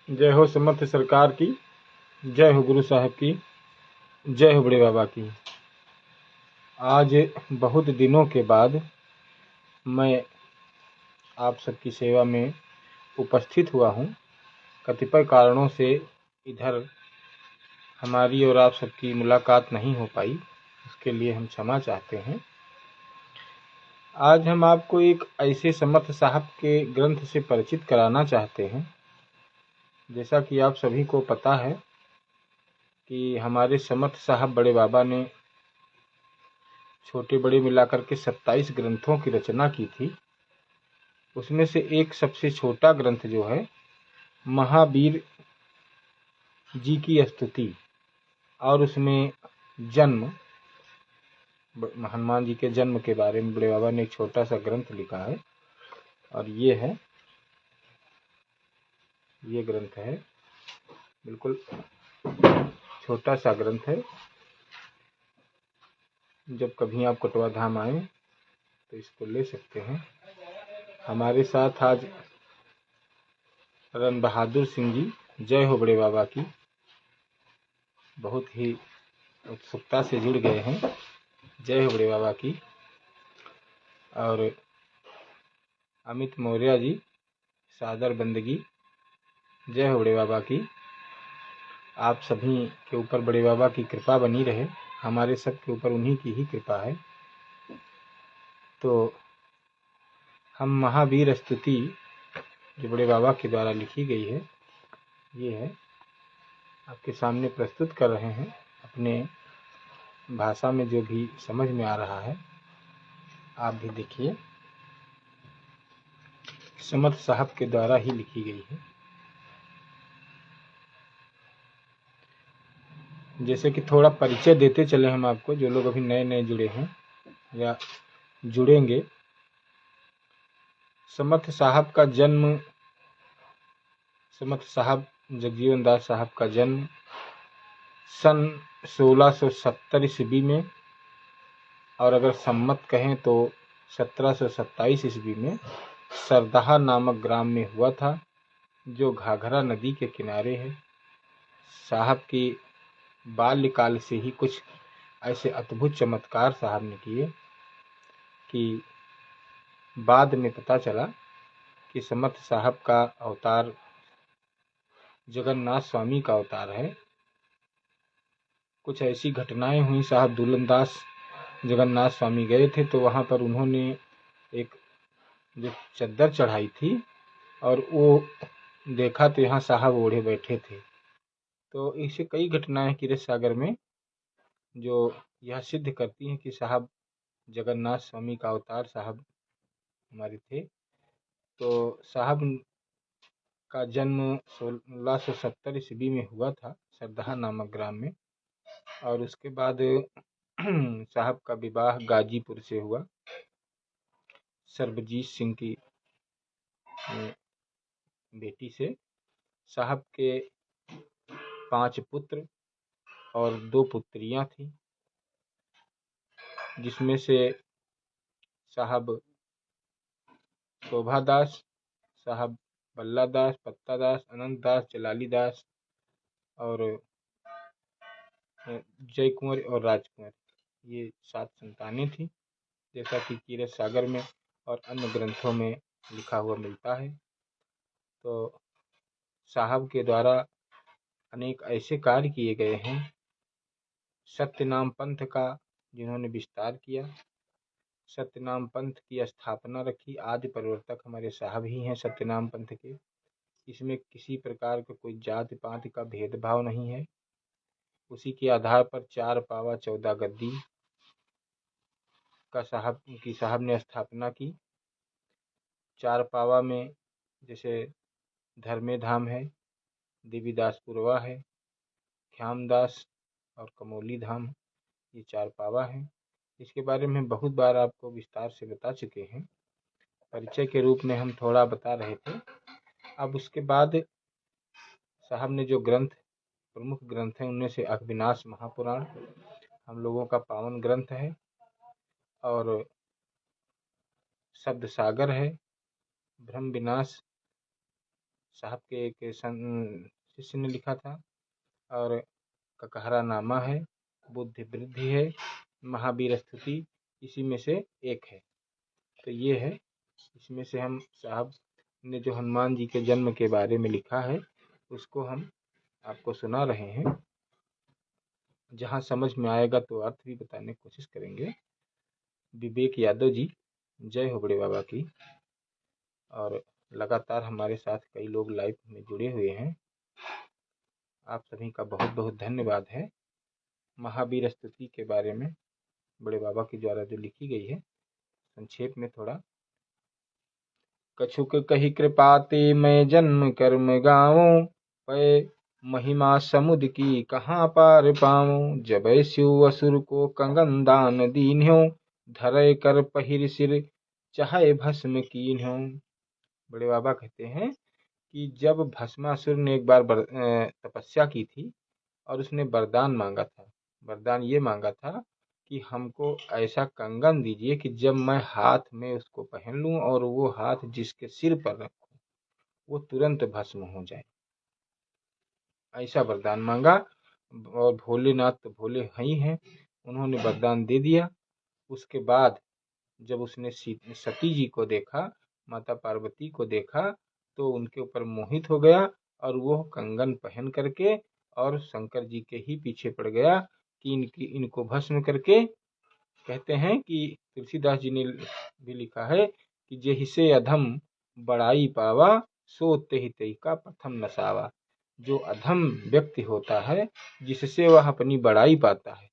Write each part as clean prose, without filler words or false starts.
जय हो समर्थ सरकार की, जय हो गुरु साहब की, जय हो बड़े बाबा की। आज बहुत दिनों के बाद मैं आप सबकी सेवा में उपस्थित हुआ हूँ। कतिपय कारणों से इधर हमारी और आप सबकी मुलाकात नहीं हो पाई, उसके लिए हम क्षमा चाहते हैं। आज हम आपको एक ऐसे समर्थ साहब के ग्रंथ से परिचित कराना चाहते हैं। जैसा कि आप सभी को पता है कि हमारे समर्थ साहब बड़े बाबा ने छोटे बड़े मिलाकर के 27 ग्रंथों की रचना की थी। उसमें से एक सबसे छोटा ग्रंथ जो है महावीर जी की स्तुति, और उसमें जन्म हनुमान जी के जन्म के बारे में बड़े बाबा ने एक छोटा सा ग्रंथ लिखा है। और ये ग्रंथ है, बिल्कुल छोटा सा ग्रंथ है। जब कभी आप कटवा धाम आए तो इसको ले सकते हैं। हमारे साथ आज रण बहादुर सिंह जी, जय हो बड़े बाबा की, बहुत ही उत्सुकता से जुड़ गए हैं। जय हो बड़े बाबा की। और अमित मौर्य जी, सादर बंदगी, जय हो बड़े बाबा की। आप सभी के ऊपर बड़े बाबा की कृपा बनी रहे, हमारे सब के ऊपर उन्हीं की ही कृपा है। तो हम महावीर स्तुति जो बड़े बाबा के द्वारा लिखी गई है, ये है, आपके सामने प्रस्तुत कर रहे हैं। अपने भाषा में जो भी समझ में आ रहा है आप भी देखिए। समर्थ साहब के द्वारा ही लिखी गई है। जैसे कि थोड़ा परिचय देते चले हम आपको, जो लोग अभी नए नए जुड़े हैं या जुड़ेंगे। समर्थ साहब का जन्म, समर्थ साहब जगजीवन दास साहब का जन्म सन 1670 ईस्वी में, और अगर सम्मत कहें तो 1727 ईस्वी में सरदाहा नामक ग्राम में हुआ था, जो घाघरा नदी के किनारे है। साहब की बाल्यकाल से ही कुछ ऐसे अद्भुत चमत्कार साहब ने किए कि बाद में पता चला कि समर्थ साहब का अवतार जगन्नाथ स्वामी का अवतार है। कुछ ऐसी घटनाएं हुई, साहब दुलंदास जगन्नाथ स्वामी गए थे तो वहाँ पर उन्होंने एक जो चद्दर चढ़ाई थी और वो देखा तो यहाँ साहब ओढ़े बैठे थे। तो ऐसे कई घटनाएं क्षीरसागर सागर में जो यह सिद्ध करती हैं कि साहब जगन्नाथ स्वामी का अवतार साहब हमारे थे। तो साहब का जन्म 1670 ईस्वी में हुआ था सरदाहा नामक ग्राम में, और उसके बाद साहब का विवाह गाजीपुर से हुआ। सर्वजीत सिंह की बेटी से। साहब के 5 पुत्र और 2 पुत्रियां थीं, जिसमें से साहब शोभा दास, साहब बल्ला दास, पत्ता दास, अनंत दास, जलाली दास और जय कुंवर और राजकुंवर, ये 7 संतानें थीं, जैसा कि क्षीरसागर में और अन्य ग्रंथों में लिखा हुआ मिलता है। तो साहब के द्वारा अनेक ऐसे कार्य किए गए हैं। सत्यनाम पंथ का जिन्होंने विस्तार किया, सत्यनाम पंथ की स्थापना रखी, आदि प्रवर्तक हमारे साहब ही हैं सत्यनाम पंथ के। इसमें किसी प्रकार का कोई जाति पाति का भेदभाव नहीं है। उसी के आधार पर 4 पावा 14 गद्दी का साहब ने स्थापना की। 4 पावा में जैसे धर्मे धाम है, देवीदासपुरवा है, ख्यामदास और कमोली धाम, ये 4 पावा हैं। इसके बारे में बहुत बार आपको विस्तार से बता चुके हैं। परिचय के रूप में हम थोड़ा बता रहे थे। अब उसके बाद साहब ने जो ग्रंथ, प्रमुख ग्रंथ हैं, उनमें से अभिनाश महापुराण हम लोगों का पावन ग्रंथ है, और शब्द सागर है, ब्रह्म विनाश साहब के एक शिष्य ने लिखा था, और ककहरा नामा है, बुद्धि वृद्धि है, महावीर स्तुति इसी में से एक है। तो ये है, इसमें से हम साहब ने जो हनुमान जी के जन्म के बारे में लिखा है उसको हम आपको सुना रहे हैं। जहाँ समझ में आएगा तो अर्थ भी बताने की कोशिश करेंगे। विवेक यादव जी, जय हो बड़े बाबा की। और लगातार हमारे साथ कई लोग लाइव में जुड़े हुए हैं, आप सभी का बहुत बहुत धन्यवाद है। महावीर स्तुति के बारे में बड़े बाबा के द्वारा जो लिखी गई है, संक्षेप में थोड़ा। कछुक कही कृपाते मैं जन्म कर्म गाऊं, पै महिमा समुद की कहाँ पार पाऊं। जबै शिव असुर को कंगन दान दीन्ह्यो, धरै कर पहिर सिर चाहे भस्म कीन्ह्यो। बड़े बाबा कहते हैं कि जब भस्मासुर ने एक बार तपस्या की थी और उसने वरदान मांगा था, वरदान ये मांगा था कि हमको ऐसा कंगन दीजिए कि जब मैं हाथ में उसको पहन लूं और वो हाथ जिसके सिर पर रखूं वो तुरंत भस्म हो जाए, ऐसा वरदान मांगा। और भोलेनाथ तो भोले ही हैं, उन्होंने वरदान दे दिया। उसके बाद जब उसने सती जी को देखा, माता पार्वती को देखा, तो उनके ऊपर मोहित हो गया और वो कंगन पहन करके और शंकर जी के ही पीछे पड़ गया कि इनको भस्म करके। कहते हैं कि तुलसीदास जी ने भी लिखा है कि जेहिसे अधम बड़ाई पावा, सो तेहि तेहि का प्रथम नसावा। जो अधम व्यक्ति होता है, जिससे वह अपनी बड़ाई पाता है,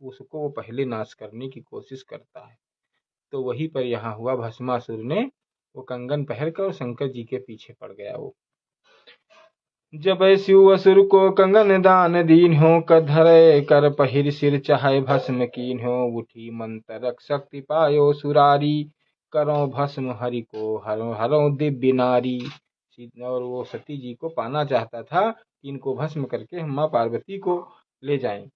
उसको वो पहले नाश करने की कोशिश करता है। तो वहीं पर यहाँ हुआ, भस्मासुर ने वो कंगन पहन कर शंकर जी के पीछे पड़ गया। वो जब शिव असुर को कंगन दान दीन्ह्यो, धरै कर पहिर सिर चाहे भस्म कीन्ह्यो। उठी मंत्रक शक्ति पायो सुरारी, करो भस्म हरि को हरो दिव्य नारी। और वो सती जी को पाना चाहता था कि इनको भस्म करके हम माँ पार्वती को ले जाएं।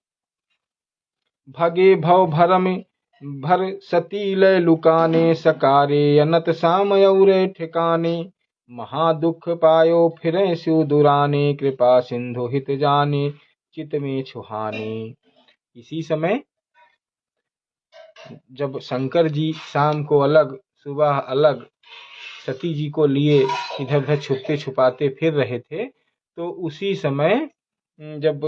भगे भव भरम भर सती लय लुकाने, सकारे अनत सामयउरे ठिकाने। महादुख पायो फिरे शिव दुराने, कृपा सिंधु हित जाने चित में छुहाने। इसी समय जब शंकर जी शाम को अलग, सुबह अलग सती जी को लिए इधर उधर छुपते छुपाते फिर रहे थे, तो उसी समय जब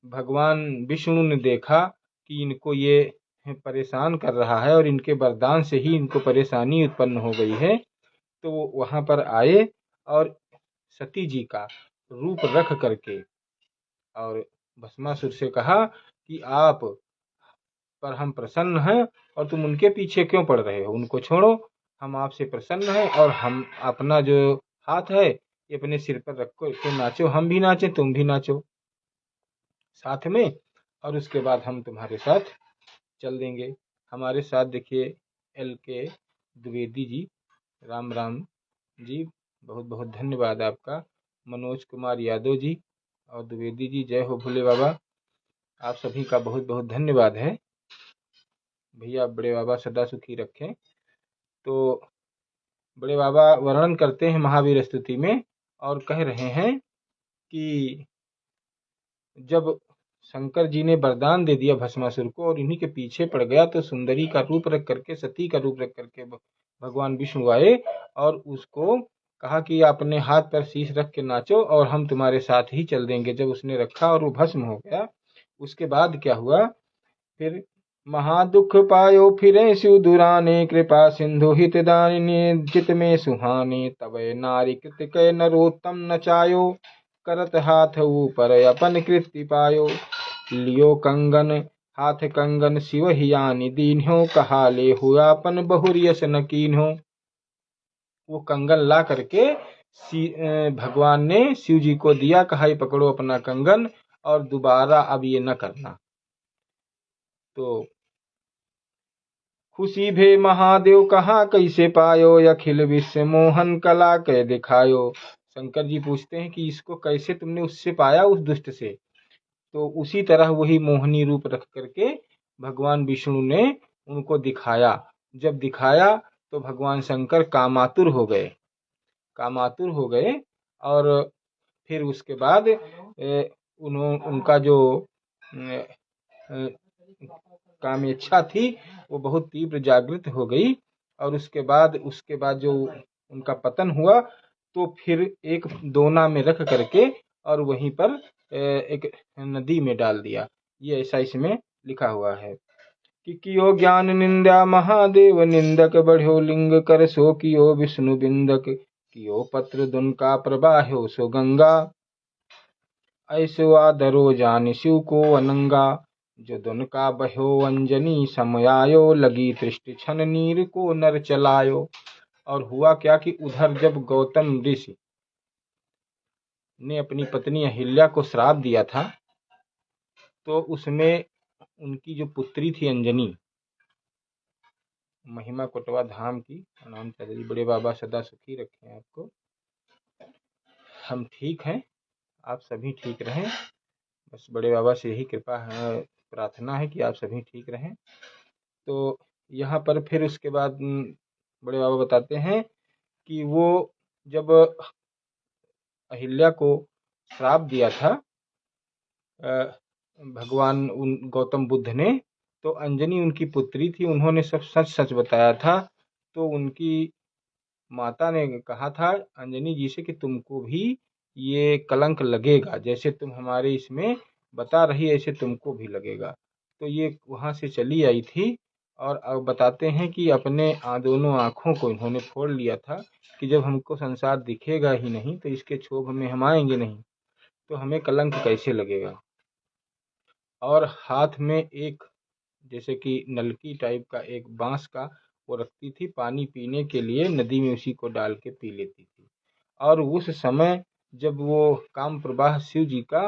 भगवान विष्णु ने देखा कि इनको ये परेशान कर रहा है और इनके वरदान से ही इनको परेशानी उत्पन्न हो गई है, तो वहां पर आए और सती जी का रूप रख करके और भस्मासुर से कहा कि आप पर हम प्रसन्न हैं और तुम उनके पीछे क्यों पड़ रहे हो, उनको छोड़ो, हम आपसे प्रसन्न हैं और हम अपना जो हाथ है ये अपने सिर पर रख के नाचो, हम भी नाचें तुम भी नाचो साथ में, और उसके बाद हम तुम्हारे साथ चल देंगे। हमारे साथ देखिए LK द्विवेदी जी, राम राम जी, बहुत बहुत धन्यवाद आपका। मनोज कुमार यादव जी और द्विवेदी जी, जय हो भोले बाबा, आप सभी का बहुत बहुत धन्यवाद है भैया। बड़े बाबा सदा सुखी रखें। तो बड़े बाबा वर्णन करते हैं महावीर स्तुति में और कह रहे हैं कि जब शंकर जी ने वरदान दे दिया भस्मासुर को और इन्हीं के पीछे पड़ गया, तो सुंदरी का रूप रख करके, सती का रूप रख करके भगवान विष्णु आए और उसको कहा कि अपने हाथ पर शीश रख के नाचो और हम तुम्हारे साथ ही चल देंगे। जब उसने रखा और वो भस्म हो गया, उसके बाद क्या हुआ, फिर महादुख पायो फिरे शिव दुराने, कृपा सिंधु हित दानिने चित में सुहाने। तबै नारी कृतिक नरोत्तम नचायो, करत हाथ ऊपर अपन कृति पायो। लियो कंगन हाथ कंगन शिव हियानि दीन्ह्यो, कहा ले हुआ अपन बहुरियस न कीन्ह्यो। वो कंगन ला करके भगवान ने शिव जी को दिया, कहा ये पकड़ो अपना कंगन और दोबारा अब ये न करना। तो खुशी भे महादेव कहा कैसे पायो, अखिल विश्व मोहन कला कै दिखायो। शंकर जी पूछते हैं कि इसको कैसे तुमने उससे पाया, उस दुष्ट से। तो उसी तरह वही मोहनी रूप रख करके भगवान विष्णु ने उनको दिखाया। जब दिखाया तो भगवान शंकर कामातुर हो गए, कामातुर हो गए और फिर उसके बाद उनका जो कामेच्छा थी वो बहुत तीव्र जागृत हो गई। और उसके बाद जो उनका पतन हुआ तो फिर एक दोना में रख करके और वहीं पर एक नदी में डाल दिया। ये ऐसा इसमें लिखा हुआ है कि कियो ज्ञान निंदा महादेव निंदक बढ़्यो लिंग कर सो कियो विष्णु बिंदक कियो पत्र दुन का प्रवाह्यो सो गंगा ऐसो आदरो जान शिव को अनंगा जो दुन का बह्यो अंजनी समयायो लगी तृष्टि छन नीर को नर चलायो। और हुआ क्या कि उधर जब गौतम ऋषि ने अपनी पत्नी अहिल्या को श्राप दिया था तो उसमें उनकी जो पुत्री थी अंजनी, महिमा कोटवा धाम की नाम चौधरी, बड़े बाबा सदा सुखी रखें आपको। हम ठीक हैं, आप सभी ठीक रहें, बस बड़े बाबा से यही कृपा है, प्रार्थना है कि आप सभी ठीक रहें। तो यहाँ पर फिर उसके बाद बड़े बाबा बताते हैं कि वो जब अहिल्या को श्राप दिया था भगवान गौतम बुद्ध ने, तो अंजनी उनकी पुत्री थी, उन्होंने सब सच सच बताया था। तो उनकी माता ने कहा था अंजनी जी से कि तुमको भी ये कलंक लगेगा, जैसे तुम हमारे इसमें बता रही ऐसे तुमको भी लगेगा। तो ये वहाँ से चली आई थी। और अब बताते हैं कि अपने दोनों आँखों को इन्होंने फोड़ लिया था कि जब हमको संसार दिखेगा ही नहीं तो इसके क्षोभ में हम आएंगे नहीं, तो हमें कलंक कैसे लगेगा। और हाथ में एक जैसे कि नलकी टाइप का एक बांस का वो रखती थी, पानी पीने के लिए नदी में उसी को डाल के पी लेती थी। और उस समय जब वो काम प्रवाह शिव जी का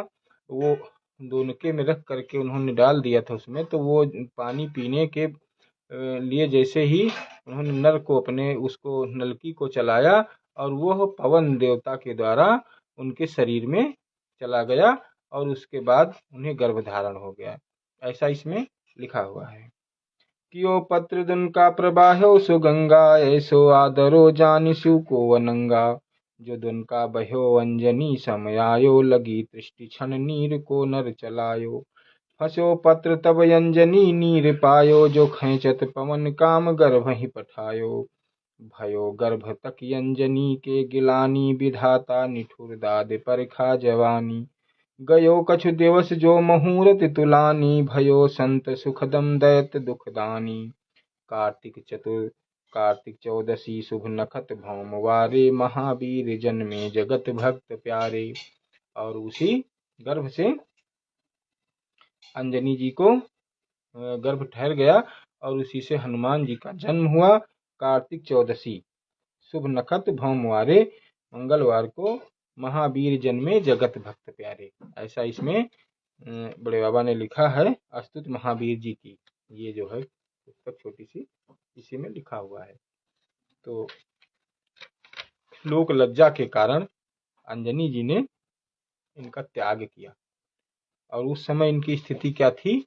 वो दोनके में रख करके उन्होंने डाल दिया था उसमें, तो वो पानी पीने के लिए जैसे ही उन्होंने नर को अपने उसको नलकी को चलाया और वो पवन देवता के द्वारा उनके शरीर में चला गया और उसके बाद उन्हें गर्भधारण हो गया। ऐसा इसमें लिखा हुआ है। कियो पत्र दुन का प्रवाह्यो सो गंगा ऐसो आदरो जानि शिव को अनंगा जो दुन का बह्यो अंजनी समयायो लगी तृष्टि छन नीर को नर चलायो। फस्यो पत्र तब अंजनी नीर पायो जो खैचत पवन काम गर्भ ही पठायो। भयो गर्भ तक अंजनी के गिलानी विधाता निठुर दाद परखा जवानी। गयो कछु दिवस जो मुहूर्त तुलानी भयो संत सुखदम दैत दुखदानी। कार्तिक चौदसी शुभ नखत भौमवारे महावीर जन्मे जगत भक्त प्यारे। और उसी गर्भ से अंजनी जी को गर्भ ठहर गया और उसी से हनुमान जी का जन्म हुआ। कार्तिक चौदसी शुभ नखत भौमवारे, मंगलवार को महावीर जन्मे जगत भक्त प्यारे। ऐसा इसमें बड़े बाबा ने लिखा है। अस्तुत महावीर जी की ये जो है पुस्तक छोटी सी, इसी में लिखा हुआ है। तो लोक लज्जा के कारण अंजनी जी ने इनका त्याग किया। और उस समय इनकी स्थिति क्या थी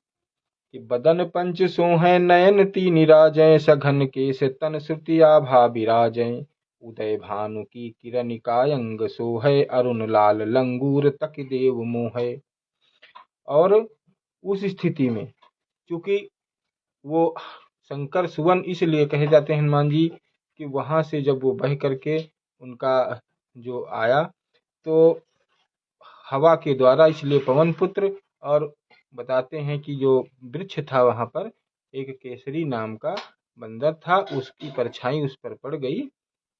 कि बदन पंच सोहै नयन तीन राजय सघन केश तन श्रुति आभा विराजय। उदय भानु की किरण कायंग सोहै अरुण लाल लंगूर तक देव मोहै। और उस स्थिति में चूंकि वो शंकर सुवन इसलिए कहे जाते हैं हनुमान जी कि वहां से जब वो बह करके उनका जो आया तो हवा के द्वारा, इसलिए पवन पुत्र। और बताते हैं कि जो वृक्ष था वहां पर एक केसरी नाम का बंदर था, उसकी परछाई उस पर पड़ गई,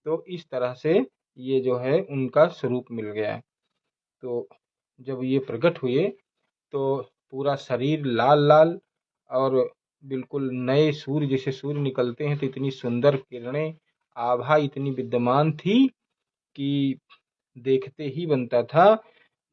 तो इस तरह से ये जो है उनका स्वरूप मिल गया। तो जब ये प्रकट हुए तो पूरा शरीर लाल लाल और बिल्कुल नए सूर्य जैसे सूर्य निकलते हैं तो इतनी सुंदर किरणें, आभा इतनी विद्यमान थी कि देखते ही बनता था।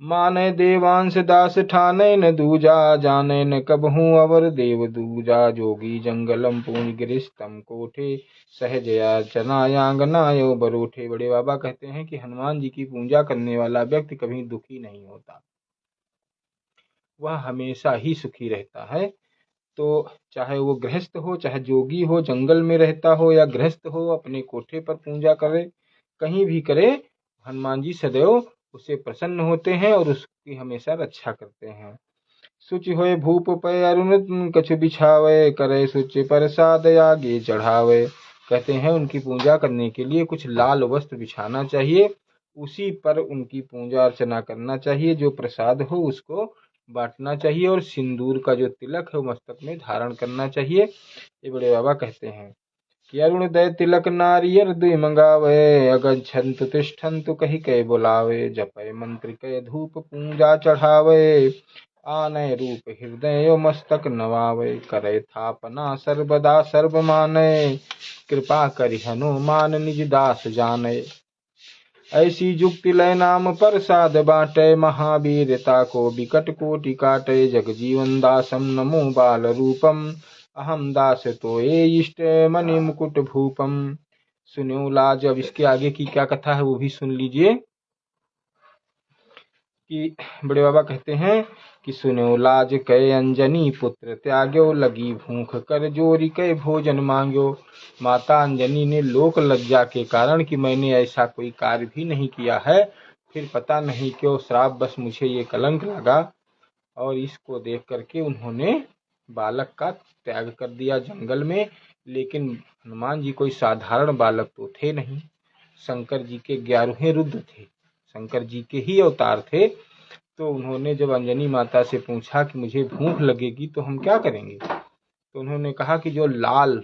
माने देवांश दास ठाने न दूजा जाने न कबहू अवर देव दूजा। जोगी जंगलम पूंज गिरिस्तम कोठे सहजया चनायांगनायो बरोठे। बड़े बाबा कहते हैं कि हनुमान जी की पूजा करने वाला व्यक्ति कभी दुखी नहीं होता, वह हमेशा ही सुखी रहता है। तो चाहे वो गृहस्थ हो, चाहे जोगी हो, जंगल में रहता हो या गृहस्थ हो, अपने कोठे पर पूजा करे, कहीं भी करे, हनुमान जी सदैव उससे प्रसन्न होते हैं और उसकी हमेशा रक्षा करते हैं। सुचि होय भूप पय अरुण कछु बिछावे, करे सुचि प्रसाद आगे चढ़ावे। कहते हैं उनकी पूजा करने के लिए कुछ लाल वस्त्र बिछाना चाहिए, उसी पर उनकी पूजा अर्चना करना चाहिए, जो प्रसाद हो उसको बांटना चाहिए और सिंदूर का जो तिलक है वो मस्तक में धारण करना चाहिए। ये बड़े बाबा कहते हैं कि अरुण दय तिलक नारियर दुई मंगावे, अगछंतु तिष्ठंतु कही कै बुलावे, जपय मंत्र कै धूप पूजा चढ़ावे, आनय रूप हृदय मस्तक नवावे, करे थापना सर्वदा सर्व मानय, कृपा करि हनुमान निज दास जानय। ऐसी जुक्ति लय नाम प्रसाद बाटय, महावीरता को बिकट कोटि काटय, जग जीवन दासम नमो बाल रूपम, अहम दास तो ये इष्ट मणि मुकुट भूपम। सुनो लाज। अब इसके आगे की क्या कथा है वो भी सुन लीजिए। कि बड़े बाबा कहते हैं कि सुनो लाज कै अंजनी पुत्र त्याग्यो, लगी भूख कर जोरी कै भोजन मांग्यो। माता अंजनी ने लोक लज्जा के कारण कि मैंने ऐसा कोई कार्य भी नहीं किया है, फिर पता नहीं क्यों श्राप बस मुझे ये कलंक लगा, और इसको देख करके उन्होंने बालक का त्याग कर दिया जंगल में। लेकिन हनुमान जी कोई साधारण बालक तो थे नहीं, शंकर जी के 11वें रुद्र थे, शंकर जी के ही अवतार थे। तो उन्होंने जब अंजनी माता से पूछा कि मुझे भूख लगेगी तो हम क्या करेंगे, तो उन्होंने कहा कि जो लाल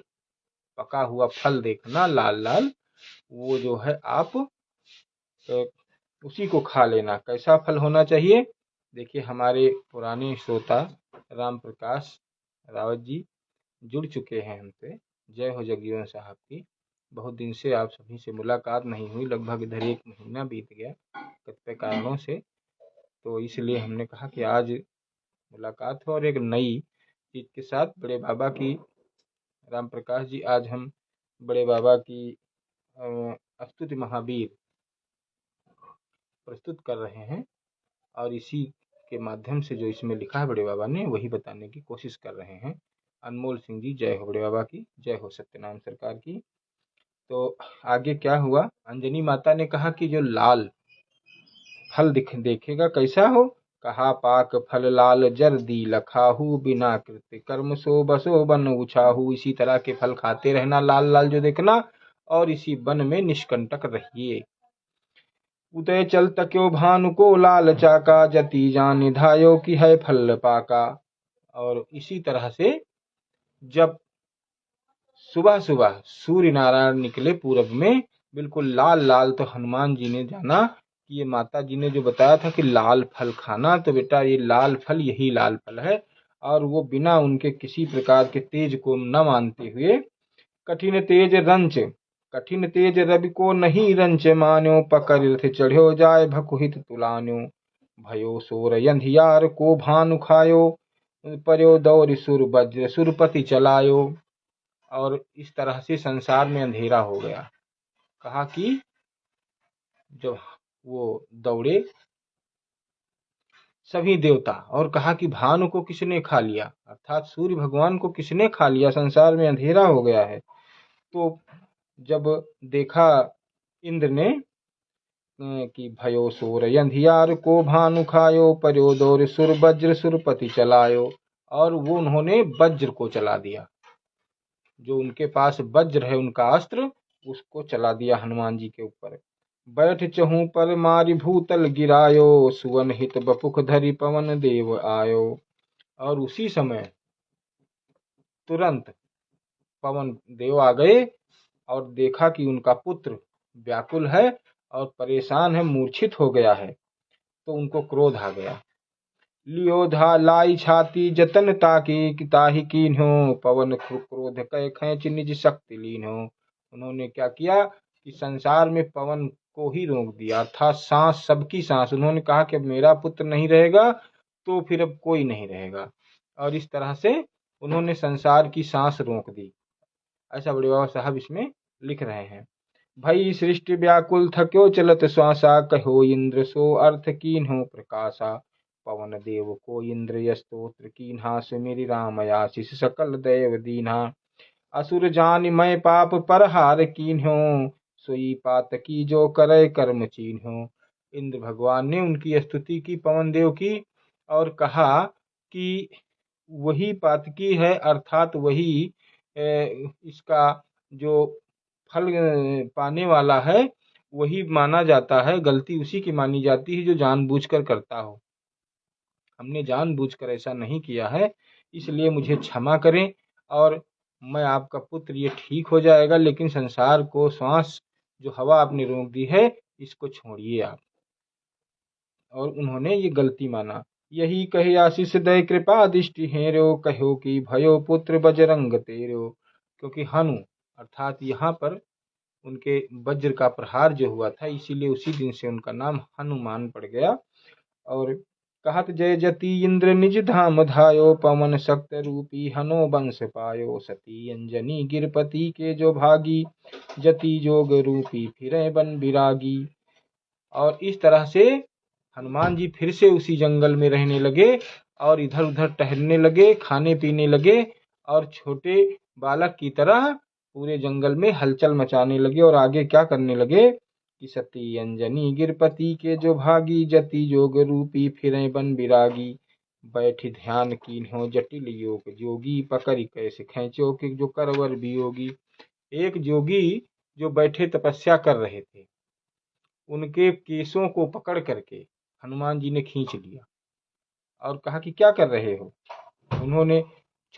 पका हुआ फल देखना लाल लाल, वो जो है आप उसी को खा लेना। कैसा फल होना चाहिए? देखिए हमारे पुराने श्रोता राम प्रकाश रावत जी जुड़ चुके हैं हमसे। जय हो जगजीवन साहब की। बहुत दिन से आप सभी से मुलाकात नहीं हुई, लगभग इधर 1 महीना बीत गया कतिपय कारणों से, तो इसलिए हमने कहा कि आज मुलाकात हो और एक नई चीज के साथ। बड़े बाबा की, राम प्रकाश जी, आज हम बड़े बाबा की स्तुति महावीर प्रस्तुत कर रहे हैं, और इसी के माध्यम से जो इसमें लिखा है बड़े बाबा ने वही बताने की कोशिश कर रहे हैं। अनमोल सिंह जी, जय हो बड़े बाबा की, जय हो सत्यनारायण सरकार की। तो आगे क्या हुआ, अंजनी माता ने कहा कि जो लाल फल देखेगा कैसा हो, कहा पाक फल लाल जर्दी लखाहू, बिना कृत्य कर्म सो बसो बन उछाहू। इसी तरह के फल खाते रहना लाल लाल जो देखना, और इसी वन में निष्कंटक रहिए। उदय चल तक्यो भानु को लाल चाका, जति जान निधायो की है फल पाका। और इसी तरह से जब सुबह सुबह सूर्य नारायण निकले पूरब में, बिल्कुल लाल लाल, तो हनुमान जी ने जाना कि ये माता जी ने जो बताया था कि लाल फल खाना, तो बेटा ये लाल फल यही लाल फल है। और वो बिना उनके किसी प्रकार के तेज को न मानते हुए, कठिन तेज रंच कठिन तेज रवि को नहीं रंच मान्यो, पकर रथ चढ़्यो जाय भकुहित तुलान्यो, भयो सोर अंधियार को भानु खायो, पर्यो दौर सुर वज्र सुरपति चलायो। और इस तरह से संसार में अंधेरा हो गया। कहा कि जब वो दौड़े सभी देवता, और कहा कि भानु को किसने खा लिया, अर्थात सूर्य भगवान को किसने खा लिया, संसार में अंधेरा हो गया है। तो जब देखा इंद्र ने कि भयो सोर अंधियार को भानु खायो, पर्यो दौर सुर वज्र सुरपति चलायो, और वो उन्होंने वज्र को चला दिया, जो उनके पास वज्र है उनका अस्त्र, उसको चला दिया हनुमान जी के ऊपर। बैठ चहु पर मारि भूतल गिरायो, सुवन हित बपुख धरि पवन देव आयो। और उसी समय तुरंत पवन देव आ गए और देखा कि उनका पुत्र व्याकुल है और परेशान है, मूर्छित हो गया है। तो उनको क्रोध आ गया। लियो धा लाई छाती जतन ताकी, ताहि कीन्हो पवन क्रोध कै खैच निज शक्ति लीन्हो। उन्होंने क्या किया कि संसार में पवन को ही रोक दिया, अर्थात सांस, सबकी सांस। उन्होंने कहा कि अब मेरा पुत्र नहीं रहेगा तो फिर अब कोई नहीं रहेगा, और इस तरह से उन्होंने संसार की सांस रोक दी। ऐसा बड़े बाबा साहब इसमें लिख रहे हैं। भई सृष्टि व्याकुल थक्यो चलत श्वासा, कहो इंद्र सो अर्थ कीन्हो प्रकाशा। पवन देव को इंद्र स्तोत्र कीन्हा, सुमिरि राम आशीष सकल देव दीन्हा। असुर जान मैं पाप पर हार कीन्हो, सोई पातकी जो करे कर्म चीन्हो। इंद्र भगवान ने उनकी स्तुति की, पवन देव की, और कहा कि वही पातकी है, अर्थात वही इसका जो फल पाने वाला है वही माना जाता है। गलती उसी की मानी जाती है जो जानबूझकर करता हो। हमने जानबूझकर ऐसा नहीं किया है, इसलिए मुझे क्षमा करें और मैं आपका पुत्र, ये ठीक हो जाएगा, लेकिन संसार को श्वास जो हवा आपने रोक दी है इसको छोड़िए आप। और उन्होंने ये गलती माना। यही कहे आशीष दय कृपा दृष्टि हेरो, कहो कि भयो पुत्र बजरंग तेरो। क्योंकि हनु अर्थात यहाँ पर उनके वज्र का प्रहार जो हुआ था, इसीलिए उसी दिन से उनका नाम हनुमान पड़ गया। और कहत जय जति इंद्र निज धाम धायो, पवन शक्त रूपी हनो वंश पायो। सती अंजनी गिरपति के जो भागी, जति जोग रूपी फिरे बन विरागी। और इस तरह से हनुमान जी फिर से उसी जंगल में रहने लगे और इधर उधर टहलने लगे, खाने पीने लगे और छोटे बालक की तरह पूरे जंगल में हलचल मचाने लगे। और आगे क्या करने लगे कि सती अंजनी गिरपति के जो भागी, जति जोग रूपी फिरे बन विरागी। बैठ ध्यान कीन्हो जटिल योग जोगी, पकड़ कैसे खेचो कि जो करवर वियोगी। एक जोगी जो बैठे तपस्या कर रहे थे, उनके केसों को पकड़ करके हनुमान जी ने खींच लिया और कहा कि क्या कर रहे हो। उन्होंने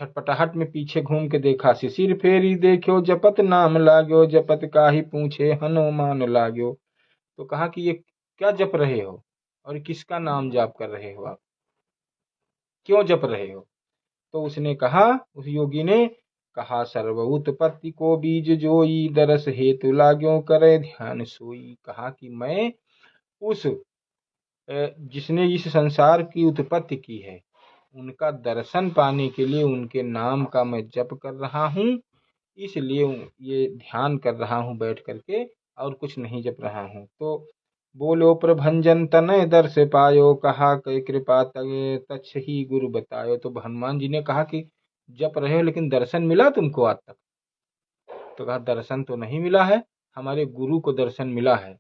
छटपटाहट में पीछे घूम के देखा, सिर फेरी देखो जपत नाम लाग्यो, जपत काहि पूछे हनुमान लाग्यो। तो कहा कि ये क्या जप रहे हो और किसका नाम जाप कर रहे हो, आप क्यों जप रहे हो। तो उसने कहा, उस योगी ने कहा, सर्व उत्पत्ति को बीज जोई, दरस हेतु लाग्यो करे ध्यान सोई। कहा कि मैं उस जिसने इस संसार की उत्पत्ति की है, उनका दर्शन पाने के लिए उनके नाम का मैं जप कर रहा हूँ, इसलिए ये ध्यान कर रहा हूँ बैठ करके, और कुछ नहीं जप रहा हूँ। तो बोलो प्रभंजन तनय दर्श पायो, कहा कै कृपा तछ ही गुरु बतायो। तो हनुमान जी ने कहा कि जप रहे हो लेकिन दर्शन मिला तुमको आज तक। तो कहा दर्शन तो नहीं मिला है, हमारे गुरु को दर्शन मिला है,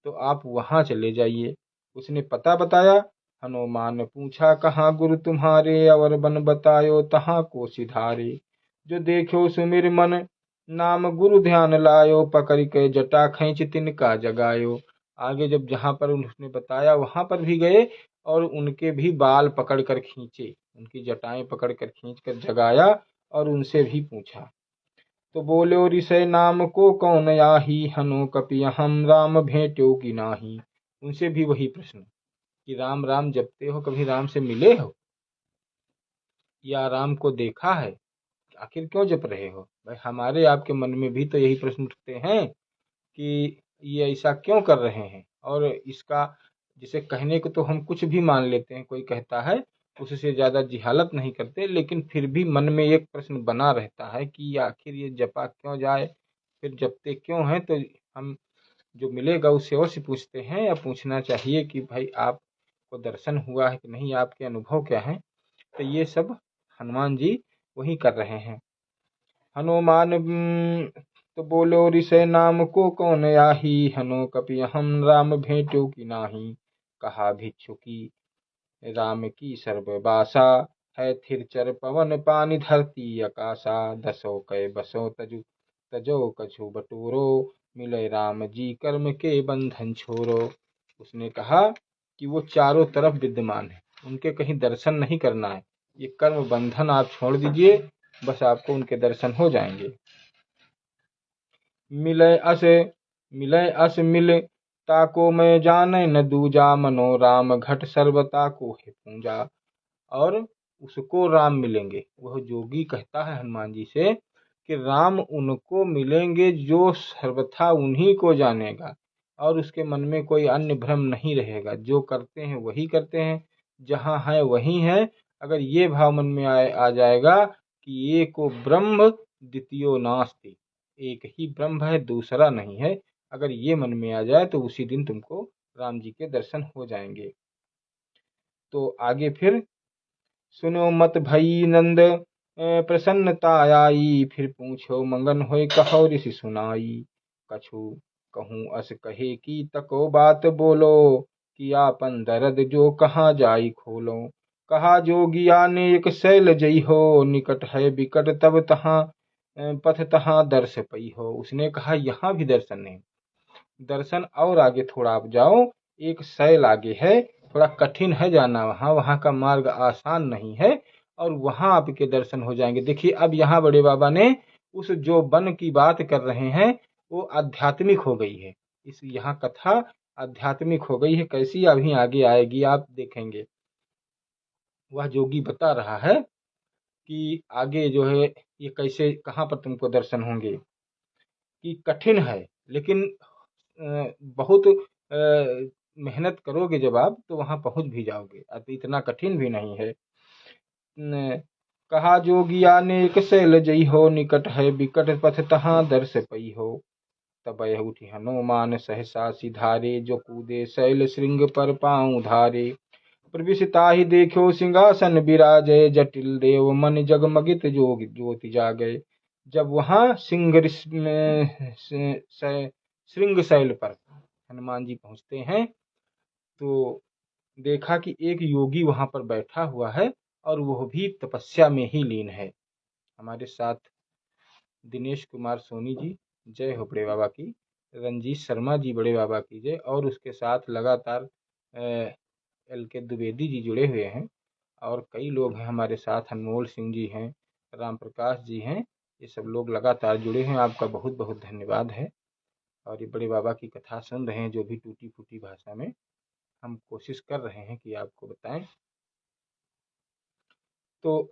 तो आप वहां चले जाइए। उसने पता बताया। हनुमान पूछा कहाँ गुरु तुम्हारे, और बन बतायो तहाँ को सिधारे। जो देखो सुमिर मन नाम गुरु ध्यान लायो, पकड़ के जटा खींच तिनका जगायो। आगे जब जहाँ पर उसने बताया वहां पर भी गए और उनके भी बाल पकड़ कर खींचे, उनकी जटाएं पकड़ कर खींच कर जगाया और उनसे भी पूछा। तो बोलो ऋषय नाम को कौन आही, हनु कपि हम राम भेंट्यो की नाही। उनसे भी वही प्रश्न कि राम राम जपते हो, कभी राम से मिले हो या राम को देखा है, आखिर क्यों जप रहे हो। भाई हमारे आपके मन में भी तो यही प्रश्न उठते हैं कि ये ऐसा क्यों कर रहे हैं। और इसका जिसे कहने को तो हम कुछ भी मान लेते हैं, कोई कहता है उससे ज़्यादा जिहालत नहीं करते, लेकिन फिर भी मन में एक प्रश्न बना रहता है कि आखिर ये जपा क्यों जाए, फिर जपते क्यों हैं। तो हम जो मिलेगा उससे और से पूछते हैं, या पूछना चाहिए कि भाई आपको दर्शन हुआ है कि नहीं, आपके अनुभव क्या हैं। तो ये सब हनुमान जी वही कर रहे हैं। हनुमान तो बोलो ऋषय नाम को कौन आही, हनु कपि हम राम भेंट्यो की नाही। कहा भिक्षु की राम की सर्वबासा, है थिर चर पवन पानी धरती आकाशा। दसो कै बसो तजु तजो कछु बटोरो, मिले राम जी कर्म के बंधन छोरो। उसने कहा कि वो चारों तरफ विद्यमान है, उनके कहीं दर्शन नहीं करना है, ये कर्म बंधन आप छोड़ दीजिए, बस आपको उनके दर्शन हो जाएंगे। मिले अस मिल ताको मैं जाने न दूजा, मनो राम घट सर्वता को है पूजा। और उसको राम मिलेंगे, वह जोगी कहता है हनुमान जी से कि राम उनको मिलेंगे जो सर्वथा उन्हीं को जानेगा, और उसके मन में कोई अन्य भ्रम नहीं रहेगा, जो करते हैं वही करते हैं, जहाँ है वही है। अगर ये भाव मन में आ जाएगा कि एको ब्रह्म द्वितीयो नास्ति, एक ही ब्रह्म है, दूसरा नहीं है, अगर ये मन में आ जाए तो उसी दिन तुमको राम जी के दर्शन हो जाएंगे। तो आगे फिर सुनो मत भई नंद प्रसन्नता आई, फिर पूछो मंगन होय कहो ऋषि सुनाई। कछु कहूँ अस कहे की तको बात बोलो, कि आपन दर्द जो कहाँ जाई खोलो। कहा जोगिया ने एक शैल जई हो, निकट है बिकट तब तहाँ पथ तहाँ दर्श पई हो। उसने कहा यहाँ भी दर्शन नहीं, दर्शन और आगे थोड़ा आप जाओ, एक शैल आगे है, थोड़ा कठिन है जाना वहाँ, वहाँ का मार्ग आसान नहीं है, और वहाँ आपके दर्शन हो जाएंगे। देखिए अब यहाँ बड़े बाबा ने उस जो वन की बात कर रहे हैं वो आध्यात्मिक हो गई है, इस यहाँ कथा आध्यात्मिक हो गई है। कैसी अभी आगे आएगी आप देखेंगे। वह जोगी बता रहा है कि आगे जो है ये कैसे कहाँ पर तुमको दर्शन होंगे, कि कठिन है लेकिन बहुत मेहनत करोगे जब आप तो वहां पहुंच भी जाओगे, अब इतना कठिन भी नहीं है। कहा जोगिया ने एक शैल जई हो, निकट है बिकट पथ तहाँ दर्श पई हो। तब उठी हनुमान सहसा सिधारे, जो कूदे शैल श्रृंग पर पाँव धारे। प्रविशताहि देखो सिंहासन विराजय, जटिल देव मन जगमगित जोग ज्योति जागय। जब वहां श्रृंग शैल पर हनुमान जी पहुंचते हैं तो देखा कि एक योगी वहां पर बैठा हुआ है और वह भी तपस्या में ही लीन है। हमारे साथ दिनेश कुमार सोनी जी, जय हो बड़े बाबा की। रंजीत शर्मा जी, बड़े बाबा की जय। और उसके साथ लगातार LK द्विवेदी जी जुड़े हुए हैं, और कई लोग हैं हमारे साथ, अनमोल सिंह जी हैं, राम प्रकाश जी हैं, ये सब लोग लगातार जुड़े हैं। आपका बहुत बहुत धन्यवाद है। और ये बड़े बाबा की कथा सुन रहे हैं जो भी टूटी फूटी भाषा में, हम कोशिश कर रहे हैं कि आपको बताएं। तो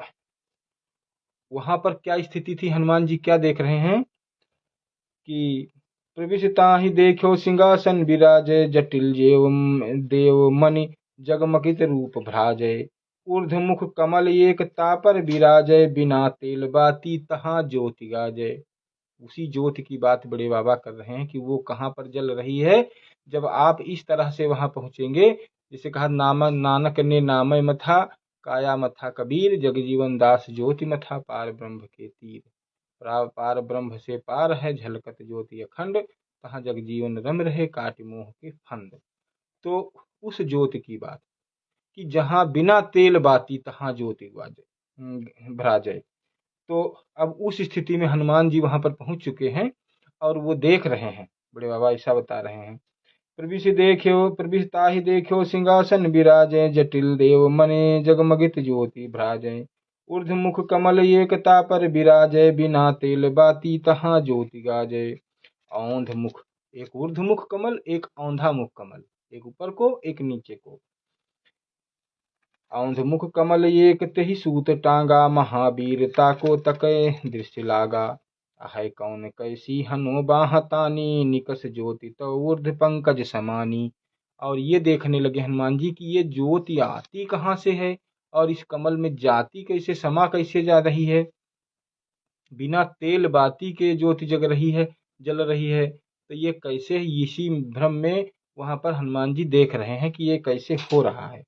वहां पर क्या स्थिति थी, हनुमान जी क्या देख रहे हैं कि प्रविशताहि देखो सिंहासन विराजय, जटिल जेव देव मणि जगमगित रूप भ्राजय। ऊर्ध्वमुख कमल एक तापर विराजय, बिना तेल बाती तहाँ ज्योति गाजय। उसी ज्योति की बात बड़े बाबा कर रहे हैं कि वो कहाँ पर जल रही है। जब आप इस तरह से वहां पहुंचेंगे, जिसे कहा नानक ने नामय मथा, काया मथा कबीर, जगजीवन दास ज्योति मथा, पार ब्रह्म के तीर। पार ब्रह्म से पार है झलकत ज्योति अखंड, तहाँ जगजीवन रम रहे काट मोह के फंद। तो उस ज्योति की बात कि जहाँ बिना तेल बाती तहाँ ज्योति भ्राजय। तो अब उस स्थिति में हनुमान जी वहां पर पहुंच चुके हैं और वो देख रहे हैं, बड़े बाबा ऐसा बता रहे हैं। प्रविशताहि देखो सिंहासन विराजय, जटिल देव मने जगमगित ज्योति भ्राजय। ऊर्ध्वमुख कमल एक तापर विराजय, बिना तेल बाती तहाँ ज्योति गाजय। औंध मुख, एक ऊर्ध्वमुख कमल, एक औंधा मुख कमल, एक ऊपर को एक नीचे को। औंध मुख कमल एक तेहि सूत टांगा, महावीर ताको तकय दृष्टि लागा। अहै कौन कैसी हनो बाहतानी, निकस ज्योति तो ऊर्ध्व पंकज समानी। और ये देखने लगे हनुमान जी कि ये ज्योति आती कहाँ से है और इस कमल में जाती कैसे, समा कैसे जा रही है। बिना तेल बाती के ज्योति जग रही है, जल रही है, तो ये कैसे, इसी भ्रम में वहां पर हनुमान जी देख रहे हैं कि ये कैसे हो रहा है।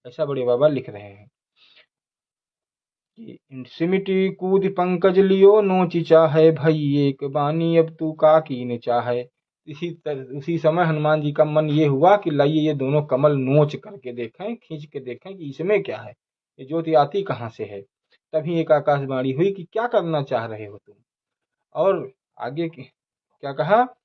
ऐसा बड़े बाबा लिख रहे हैं कि सिमिटी कूद पंकज लियो, नोचि चाहे भई एक बानी, अब तू का कीन चाहे। उसी समय हनुमान जी का मन ये हुआ कि लाइए ये दोनों कमल नोच करके देखें, खींच के देखें कि इसमें क्या है, ये ज्योति आती कहाँ से है। तभी एक आकाशवाणी हुई कि क्या करना चाह रहे हो तुम। और आगे क्या कहा,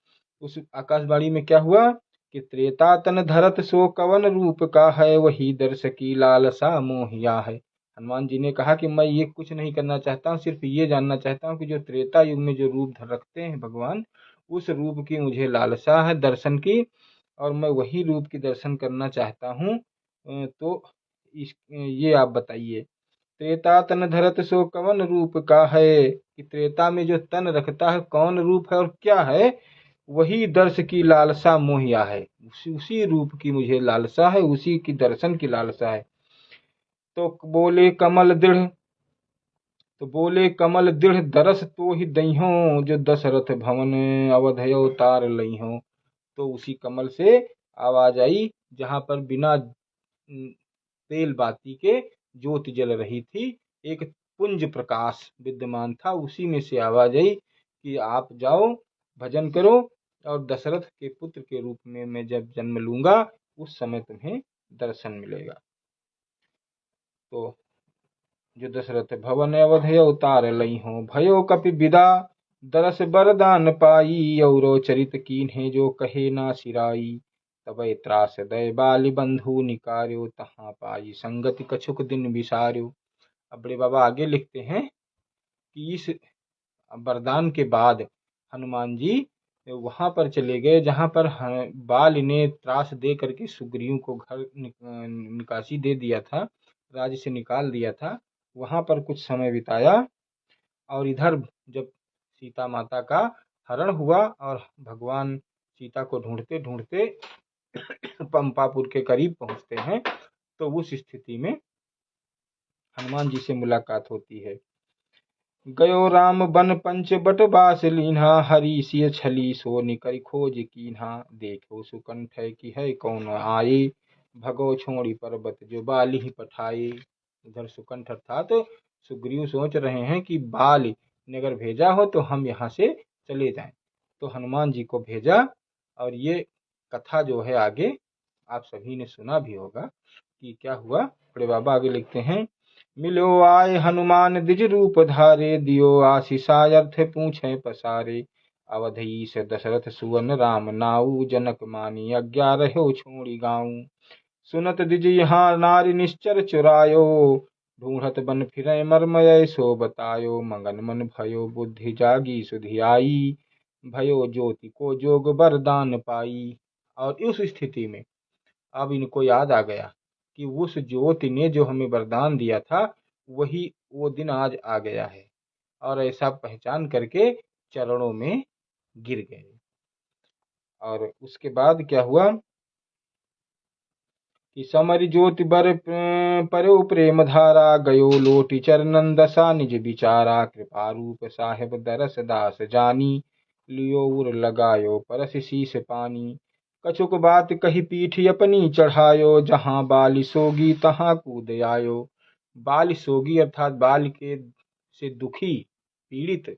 उस आकाशवाणी में क्या हुआ कि त्रेता तन धरत सो कवन रूप का है, वही दर्श की लालसा मोहिया है। हनुमान जी ने कहा कि मैं ये कुछ नहीं करना चाहता हूँ, सिर्फ ये जानना चाहता हूँ कि जो त्रेता युग में जो रूप धर रखते हैं भगवान, उस रूप की मुझे लालसा है दर्शन की, और मैं वही रूप की दर्शन करना चाहता हूँ। तो ये आप बताइए, त्रेता तन धरत सो कवन रूप का है, कि त्रेता में जो तन रखता है कौन रूप है और क्या है, वही दर्श की लालसा मोहिया है। उसी रूप की मुझे लालसा है, उसी की दर्शन की लालसा है। तो बोले कमल दृढ़, तो बोले कमल दृढ़ दरस तो ही दइहो, जो दशरथ भवन अवधय अवतार लइहो। तो उसी कमल से आवाज आई जहां पर बिना तेल बाती के ज्योति जल रही थी, एक पुंज प्रकाश विद्यमान था, उसी में से आवाज आई कि आप जाओ भजन करो और दशरथ के पुत्र के रूप में मैं जब जन्म लूंगा उस समय तुम्हें दर्शन मिलेगा। तो जो दशरथ भवन अवधि अवतार लई हो, भयो कपि विदा दरस बरदान पाई, औरो चरित कीन्हे जो कहे ना सिराई। तबै त्रास दय बाली बंधु निकार्यो, तहाँ पाई संगति कछुक दिन विसार्यो। अब बड़े बाबा आगे लिखते हैं कि इस वरदान के बाद हनुमान जी वहां पर चले गए जहां पर बाल ने त्रास दे करके सुग्रीव को घर निकासी दे दिया था, राज्य से निकाल दिया था। वहां पर कुछ समय बिताया और इधर जब सीता माता का हरण हुआ और भगवान सीता को ढूंढते ढूंढते पंपापुर के करीब पहुंचते हैं, तो उस स्थिति में हनुमान जी से मुलाकात होती है। गयो राम बन पंच बट बास लीन्हा, हरि सिय छली सो निकरि खोज कीन्हा। देखो सुकंठ की है कौन आए, भगो छोड़ी पर्वत जो बाली ही पठाए। उधर सुकंठ अर्थात सुग्रीव सोच रहे हैं कि बाल ने अगर भेजा हो तो हम यहाँ से चले जाएं, तो हनुमान जी को भेजा। और ये कथा जो है आगे आप सभी ने सुना भी होगा कि क्या हुआ। बड़े बाबा आगे लिखते हैं, मिलो आए हनुमान द्विज रूप धारे, दियो आशीषा अर्थ पूछे पसारे। अवधईस दशरथ सुवन राम नाऊ, जनक मानी आज्ञा रहो छोड़ी गाऊं। सुनत द्विज यहाँ नारी निश्चर चुरायो, ढूंढत बन फिरे मर्मय सो बतायो। मगन मन भयो बुद्धि जागी सुधि आई, भयो ज्योति को जोग वरदान पाई। और उस स्थिति में अब इनको याद आ गया कि उस ज्योति ने जो हमें वरदान दिया था वही वो दिन आज आ गया है, और ऐसा पहचान करके चरणों में गिर गए। और उसके बाद क्या हुआ कि समर ज्योति बर परो प्रेम धारा, गयो लोटी चरणन दशा निज विचारा। कृपा रूप साहेब दरस दास जानी, लियो उर लगायो परस शीस पानी। कछुक बात कही पीठ अपनी चढ़ायो, जहाँ बाली सोगी तहाँ कूद आयो। बाल सोगी अर्थात बाल के से दुखी पीड़ित